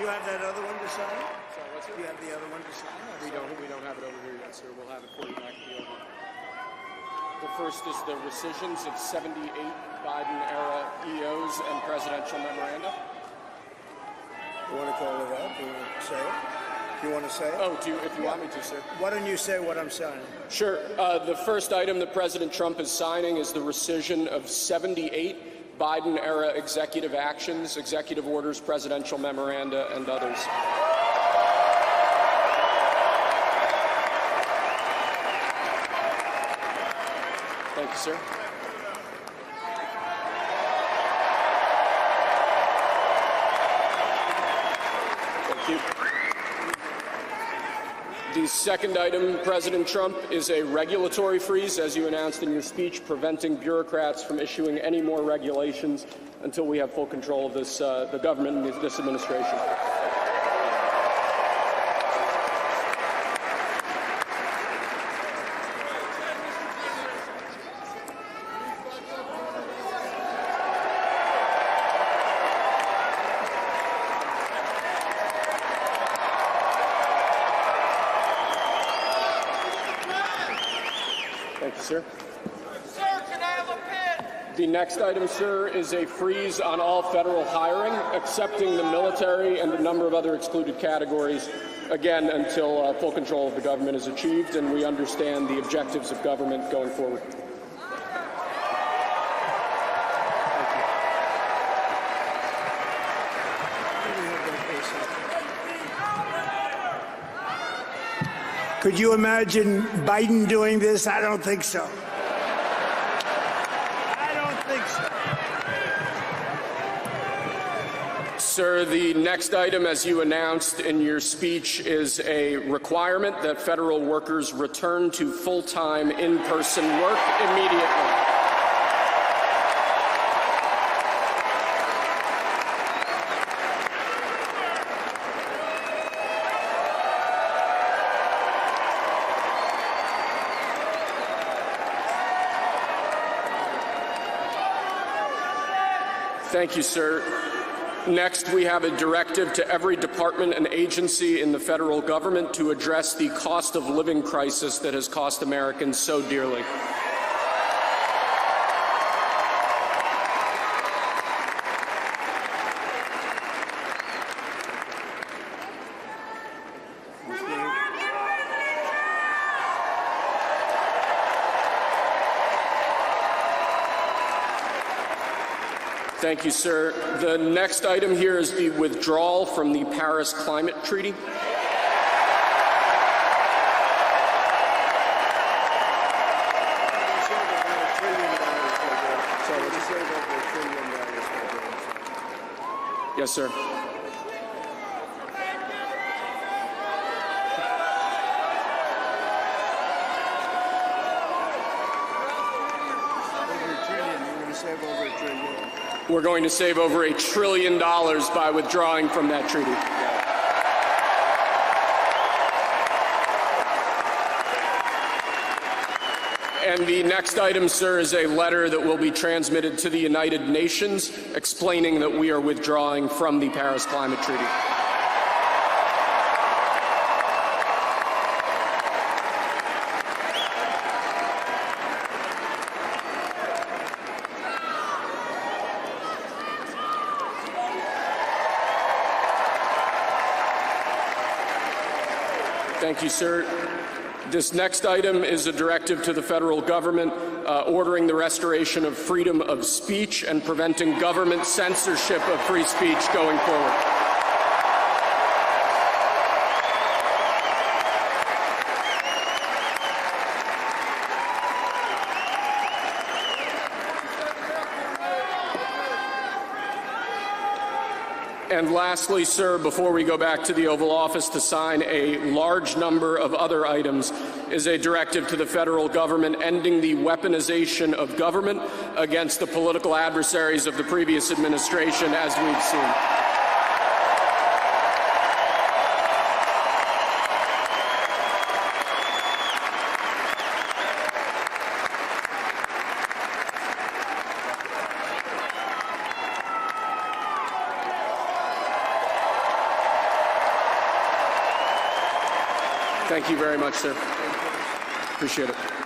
You have that other one to sign? Sorry, what's it? Do you have the other one to sign? We don't have it over here yet, sir. We'll have it for you back at the oval. The first is the rescissions of 78 Biden-era EOs and presidential memoranda. You want to call it out? Do you want to say it? Do you want to say it? Oh, if you want me to, sir. Why don't you say what I'm signing? Sure. The first item that President Trump is signing is the rescission of 78 Biden-era executive actions, executive orders, presidential memoranda, and others. Thank you, sir. Thank you. The second item, President Trump, is a regulatory freeze, as you announced in your speech, preventing bureaucrats from issuing any more regulations until we have full control of this, the government and this administration. Thank you, sir. Sir, can I have a pen? The next item, sir, is a freeze on all federal hiring, excepting the military and a number of other excluded categories, again, until full control of the government is achieved and we understand the objectives of government going forward. Could you imagine Biden doing this? I don't think so. I don't think so. Sir, the next item, as you announced in your speech, is a requirement that federal workers return to full-time in-person work immediately. Thank you, sir. Next, we have a directive to every department and agency in the federal government to address the cost of living crisis that has cost Americans so dearly. Thank you, sir. The next item here is the withdrawal from the Paris Climate Treaty. Yes, sir. We're going to save over $1 trillion by withdrawing from that treaty. And the next item, sir, is a letter that will be transmitted to the United Nations explaining that we are withdrawing from the Paris Climate Treaty. Thank you, sir. This next item is a directive to the federal government ordering the restoration of freedom of speech and preventing government censorship of free speech going forward. And lastly, sir, before we go back to the Oval Office to sign a large number of other items, is a directive to the federal government ending the weaponization of government against the political adversaries of the previous administration, as we've seen. Thank you very much, sir. Appreciate it.